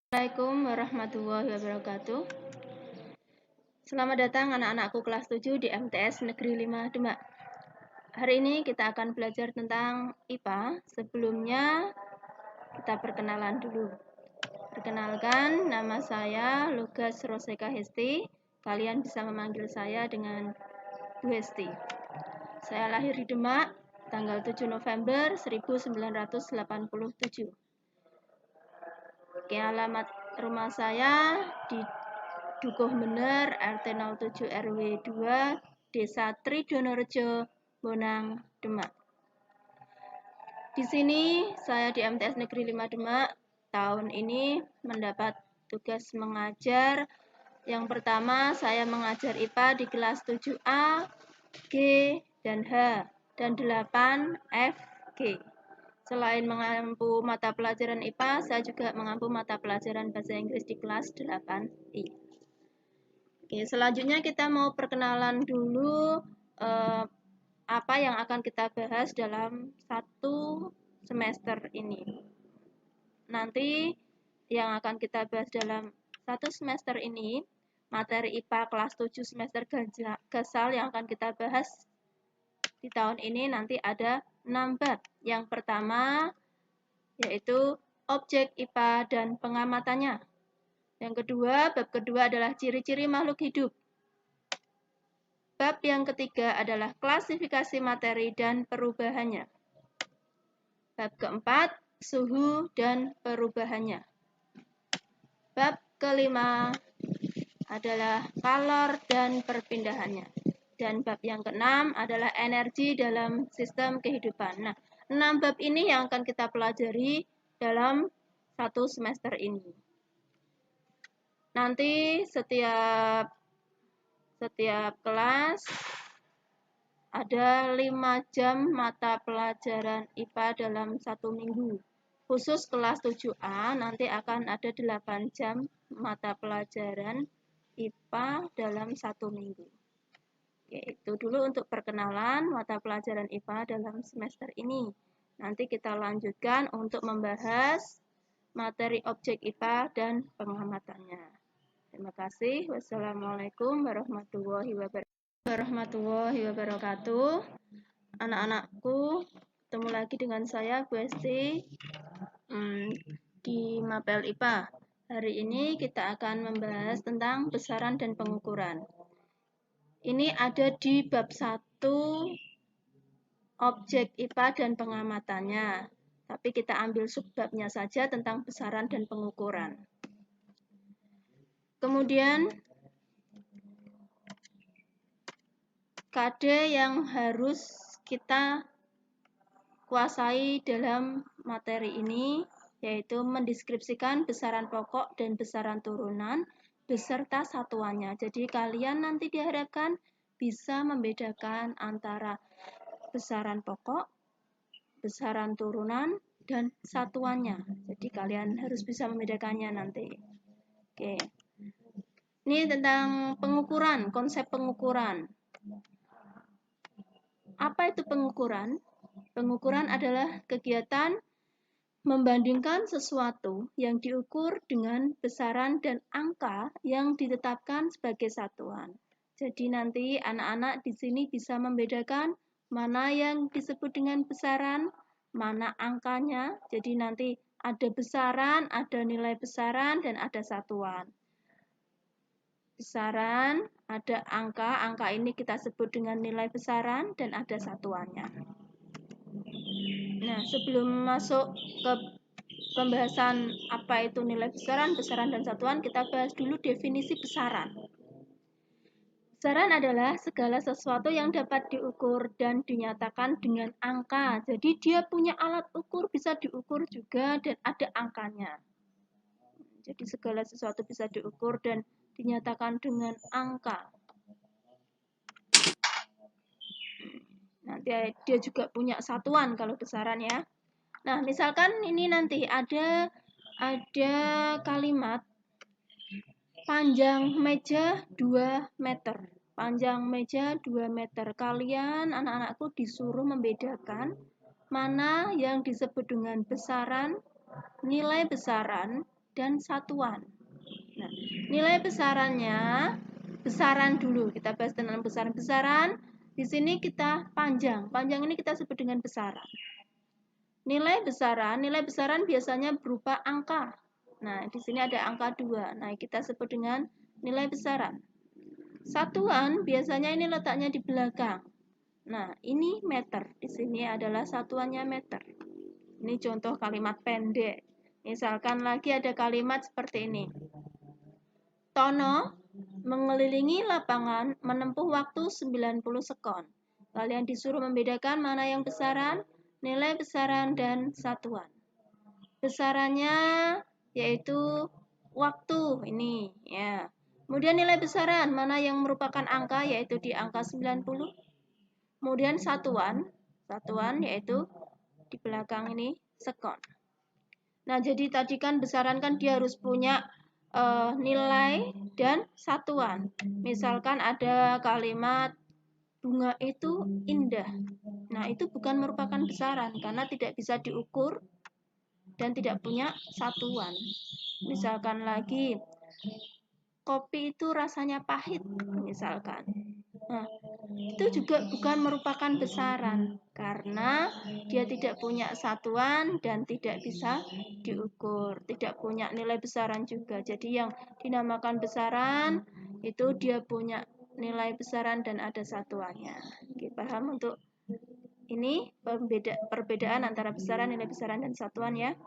Assalamualaikum warahmatullahi wabarakatuh. Selamat datang anak-anakku kelas 7 di MTS Negeri 5 Demak. Hari ini kita akan belajar tentang IPA. Sebelumnya kita perkenalan dulu. Perkenalkan, nama saya Lugas Roseka Hesti. Kalian bisa memanggil saya dengan Bu Hesti. Saya lahir di Demak tanggal 7 November 1987. Oke, alamat rumah saya di Dukuh Bener, RT 07 RW 2, Desa Tridonorejo, Bonang, Demak. Di sini saya di MTS Negeri 5 Demak tahun ini mendapat tugas mengajar. Yang pertama saya mengajar IPA di kelas 7A, G, dan H, dan 8 F, G. Selain mengampu mata pelajaran IPA, saya juga mengampu mata pelajaran bahasa Inggris di kelas 8I. Oke, selanjutnya kita mau perkenalan dulu apa yang akan kita bahas dalam satu semester ini. Nanti yang akan kita bahas dalam satu semester ini, materi IPA kelas 7 semester gasal yang akan kita bahas di tahun ini nanti ada 6 bab. Yang pertama yaitu objek IPA dan pengamatannya. Yang kedua, bab kedua adalah ciri-ciri makhluk hidup. Bab yang ketiga adalah klasifikasi materi dan perubahannya. Bab keempat, suhu dan perubahannya. Bab kelima adalah kalor dan perpindahannya. Dan bab yang keenam adalah energi dalam sistem kehidupan. Nah, 6 bab ini yang akan kita pelajari dalam satu semester ini. Nanti setiap kelas ada 5 jam mata pelajaran IPA dalam satu minggu. Khusus kelas 7A nanti akan ada 8 jam mata pelajaran IPA dalam satu minggu. Itu dulu untuk perkenalan mata pelajaran IPA dalam semester ini. Nanti kita lanjutkan untuk membahas materi objek IPA dan pengamatannya. Terima kasih. Wassalamualaikum warahmatullahi wabarakatuh. Anak-anakku, ketemu lagi dengan saya Bu Hesti di Mapel IPA. Hari ini kita akan membahas tentang besaran dan pengukuran. Ini ada di bab 1 objek IPA dan pengamatannya. Tapi kita ambil subbabnya saja tentang besaran dan pengukuran. Kemudian kode yang harus kita kuasai dalam materi ini yaitu mendeskripsikan besaran pokok dan besaran turunan beserta satuannya. Jadi kalian nanti diharapkan bisa membedakan antara besaran pokok, besaran turunan, dan satuannya. Jadi kalian harus bisa membedakannya nanti. Oke. Ini tentang pengukuran, konsep pengukuran. Apa itu pengukuran? Pengukuran adalah kegiatan membandingkan sesuatu yang diukur dengan besaran dan angka yang ditetapkan sebagai satuan. Jadi nanti anak-anak di sini bisa membedakan mana yang disebut dengan besaran, mana angkanya. Jadi nanti ada besaran, ada nilai besaran, dan ada satuan. Besaran, ada angka ini kita sebut dengan nilai besaran, dan ada satuannya. Nah, sebelum masuk ke pembahasan apa itu nilai besaran, dan satuan, kita bahas dulu definisi besaran. Besaran adalah segala sesuatu yang dapat diukur dan dinyatakan dengan angka. Jadi dia punya alat ukur, bisa diukur juga dan ada angkanya. Jadi segala sesuatu bisa diukur dan dinyatakan dengan angka. Nanti dia juga punya satuan kalau besaran ya. Nah, misalkan ini nanti ada kalimat panjang meja 2 meter. Panjang meja 2 meter. Kalian anak-anakku disuruh membedakan mana yang disebut dengan besaran, nilai besaran, dan satuan. Nah, nilai besarannya, besaran dulu. Kita bahas tentang besaran-besaran. Di sini kita panjang. Panjang ini kita sebut dengan besaran. Nilai besaran biasanya berupa angka. Nah, di sini ada angka 2. Nah, kita sebut dengan nilai besaran. Satuan biasanya ini letaknya di belakang. Nah, ini meter. Di sini adalah satuannya meter. Ini contoh kalimat pendek. Misalkan lagi ada kalimat seperti ini. Tono mengelilingi lapangan menempuh waktu 90 sekon. Kalian disuruh membedakan mana yang besaran, nilai besaran, dan satuan. Besarannya yaitu waktu ini ya. Kemudian nilai besaran mana yang merupakan angka yaitu di angka 90. Kemudian satuan yaitu di belakang ini sekon. Nah, jadi tadi kan besaran kan dia harus punya nilai dan satuan. Misalkan ada kalimat bunga itu indah. Nah, itu bukan merupakan besaran karena tidak bisa diukur dan tidak punya satuan. Misalkan lagi kopi itu rasanya pahit, misalkan. Nah, itu juga bukan merupakan besaran karena dia tidak punya satuan dan tidak bisa diukur, tidak punya nilai besaran juga. Jadi yang dinamakan besaran itu dia punya nilai besaran dan ada satuannya. Oke, paham untuk ini perbedaan antara besaran, nilai besaran, dan satuan ya.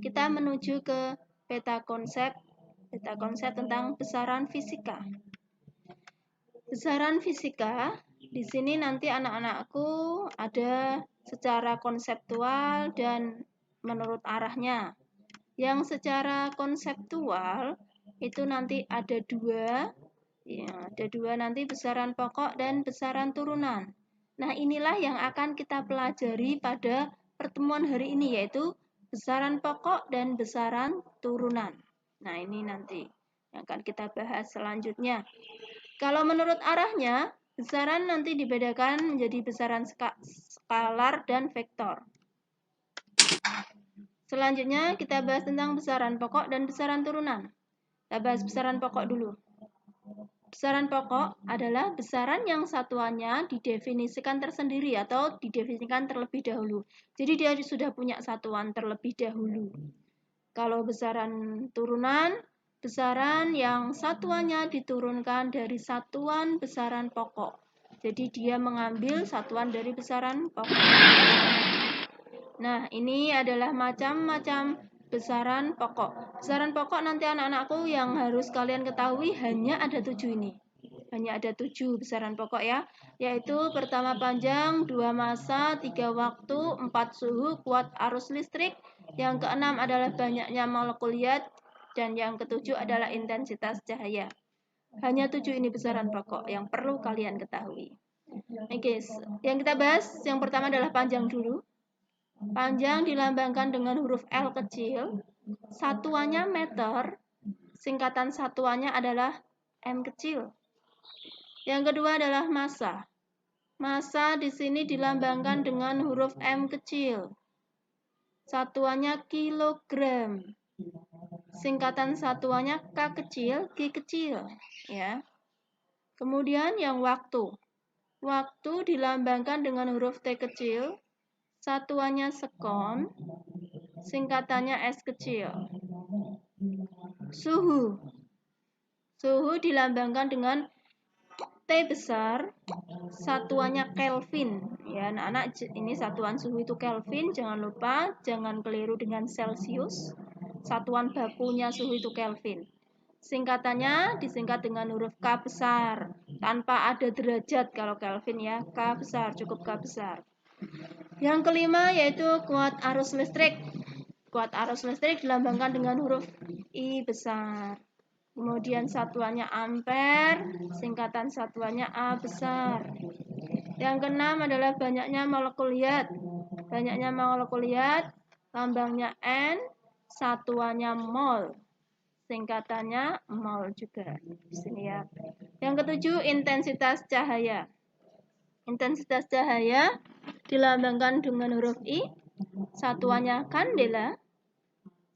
Kita menuju ke peta konsep tentang besaran fisika. Besaran fisika, di sini nanti anak-anakku ada secara konseptual dan menurut arahnya. Yang secara konseptual itu nanti ada dua nanti besaran pokok dan besaran turunan. Nah, inilah yang akan kita pelajari pada pertemuan hari ini, yaitu besaran pokok dan besaran turunan. Nah, ini nanti yang akan kita bahas selanjutnya. Kalau menurut arahnya, besaran nanti dibedakan menjadi besaran skalar dan vektor. Selanjutnya kita bahas tentang besaran pokok dan besaran turunan. Kita bahas besaran pokok dulu. Besaran pokok adalah besaran yang satuannya didefinisikan tersendiri atau didefinisikan terlebih dahulu. Jadi dia sudah punya satuan terlebih dahulu. Kalau besaran turunan, besaran yang satuannya diturunkan dari satuan besaran pokok. Jadi dia mengambil satuan dari besaran pokok. Nah, ini adalah macam-macam besaran pokok. Besaran pokok nanti anak-anakku yang harus kalian ketahui hanya ada 7 ini. Hanya ada 7 besaran pokok ya. Yaitu pertama panjang, 2 massa, 3 waktu, 4 suhu, kuat arus listrik. Yang keenam adalah banyaknya molekuliat, dan yang ketujuh adalah intensitas cahaya. Hanya 7 ini besaran pokok yang perlu kalian ketahui. Oke, yang kita bahas yang pertama adalah panjang dulu. Panjang dilambangkan dengan huruf L kecil, satuannya meter, singkatan satuannya adalah M kecil. Yang kedua adalah massa. Massa di sini dilambangkan dengan huruf M kecil. Satuannya kilogram. Singkatan satuannya K kecil, G kecil, ya. Kemudian yang waktu. Waktu dilambangkan dengan huruf T kecil. Satuannya sekon. Singkatannya S kecil. Suhu. Suhu dilambangkan dengan T besar, satuannya Kelvin. Ya, anak-anak, ini satuan suhu itu Kelvin, jangan lupa, jangan keliru dengan Celsius. Satuan bakunya suhu itu Kelvin. Singkatannya disingkat dengan huruf K besar, tanpa ada derajat kalau Kelvin ya, K besar, cukup K besar. Yang kelima yaitu kuat arus listrik. Kuat arus listrik dilambangkan dengan huruf I besar. Kemudian satuannya ampere, singkatan satuannya A besar. Yang keenam adalah banyaknya molekuliat. Banyaknya molekuliat, lambangnya N, satuannya mol. Singkatannya mol juga. Di sini ya. Yang ketujuh, intensitas cahaya. Intensitas cahaya dilambangkan dengan huruf I, satuannya kandela,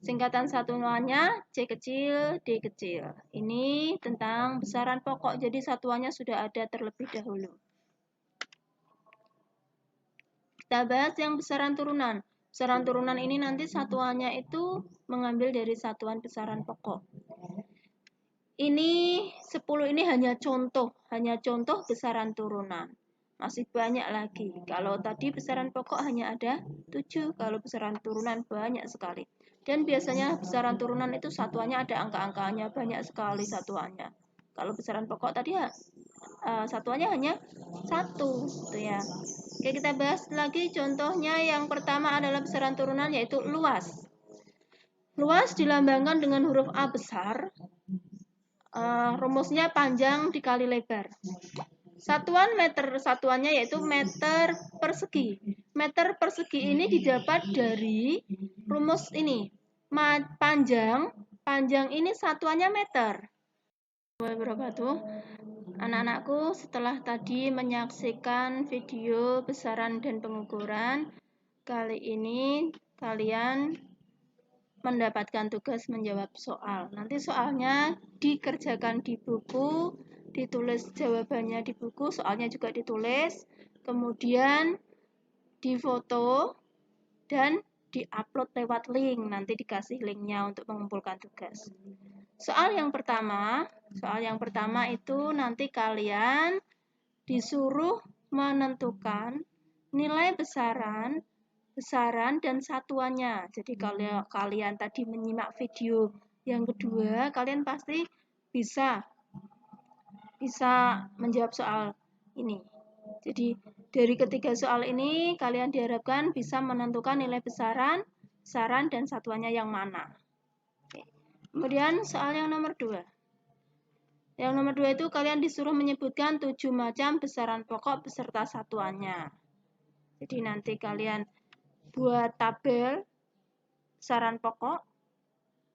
Singkatan satuannya C kecil, D kecil. Ini tentang besaran pokok, jadi satuannya sudah ada terlebih dahulu. Kita bahas yang besaran turunan. Besaran turunan ini nanti satuannya itu mengambil dari satuan besaran pokok. Ini 10 ini hanya contoh besaran turunan. Masih banyak lagi. Kalau tadi besaran pokok hanya ada 7, kalau besaran turunan banyak sekali. Dan biasanya besaran turunan itu satuannya ada angka-angkanya, banyak sekali satuannya. Kalau besaran pokok tadi ya satuannya hanya 1, gitu ya. Oke, kita bahas lagi contohnya. Yang pertama adalah besaran turunan, yaitu luas. Luas dilambangkan dengan huruf A besar. Rumusnya panjang dikali lebar. Satuan meter, satuannya yaitu meter persegi. Meter persegi ini didapat dari rumus ini. Panjang ini satuannya meter. Wabarakatuh. Anak-anakku, setelah tadi menyaksikan video besaran dan pengukuran, kali ini kalian mendapatkan tugas menjawab soal. Nanti soalnya dikerjakan di buku, ditulis jawabannya di buku, soalnya juga ditulis, kemudian difoto dan diupload lewat link. Nanti dikasih linknya untuk mengumpulkan tugas. Soal yang pertama itu nanti kalian disuruh menentukan nilai besaran dan satuannya. Jadi kalau kalian tadi menyimak video yang kedua, kalian pasti bisa menjawab soal ini. Jadi dari ketiga soal ini kalian diharapkan bisa menentukan nilai besaran dan satuannya yang mana. Kemudian soal yang nomor 2. Yang nomor 2 itu kalian disuruh menyebutkan 7 macam besaran pokok beserta satuannya. Jadi nanti kalian buat tabel besaran pokok,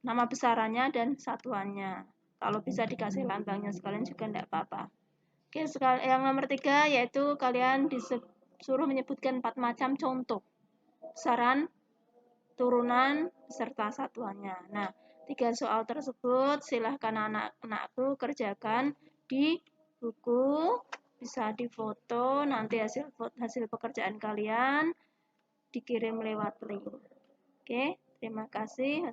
nama besarannya dan satuannya. Kalau bisa dikasih lambangnya sekalian juga tidak apa-apa. Oke, yang nomor 3 yaitu kalian disuruh menyebutkan 4 macam contoh besaran turunan beserta satuannya. Nah, 3 soal tersebut silahkan anak-anakku kerjakan di buku, bisa difoto, nanti hasil pekerjaan kalian dikirim lewat link. Oke, terima kasih.